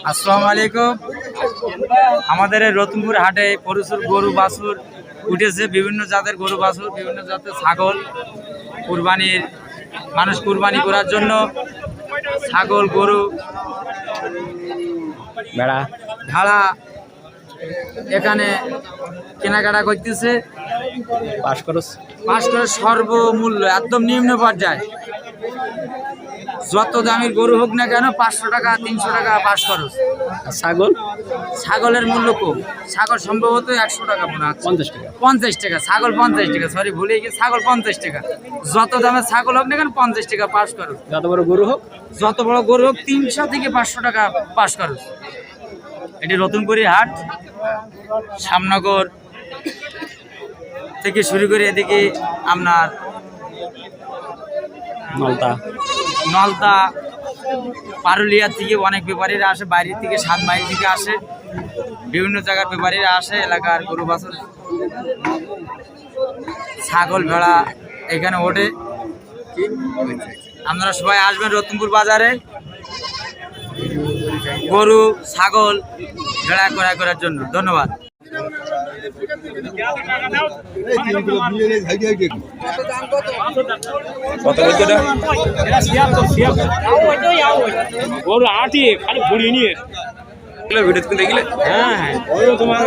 আসসালামু আলাইকুম। আমাদের এই রতনপুর হাটে প্রচুর গরু বাছুর উঠেছে, বিভিন্ন জাতের গরু বাছুর, বিভিন্ন জাতের ছাগল। কুরবানির মানুষ কুরবানি করার জন্য ছাগল, গরু, ভেড়া এখানে কেনাকাটা করতেছে। পাশ করে সর্বমূল্য একদম নিম্ন পর্যায়ে, যত দামের গরু হোক না কেন 500 টাকা 300 টাকা পাশ খরচ। ছাগলের মূল্য কম, ছাগল সম্ভবত 100 টাকা, মনে হয় 50 টাকা। ছাগল 50 টাকা, সরি ভুলে গিয়ে, ছাগল 50 টাকা। যত দামের ছাগল হোক না কেন 50 টাকা পাশ খরচ। যত বড় গরু হোক 300 থেকে 500 টাকা পাশ খরচ। এটি রতনপুরি হাট, শ্যামনগর থেকে শুরু করে এদিকে আপনার নলতা পারুলিয়া থেকে অনেক ব্যাপারীরা আসে, বাইরে থেকে 7 মাইল থেকে আসে, বিভিন্ন জায়গার ব্যাপারীরা আসে। এলাকার গরু বাছুর, ছাগল, ভেড়া এখানে ওঠে। আপনারা সবাই আসবেন রতনপুর বাজারে গরু, ছাগল, ভেড়া ক্রয় করার জন্য। ধন্যবাদ। গরু আটি খালি ঘুরিয়ে নিয়ে ভিডিও দেখলে হ্যাঁ তোমার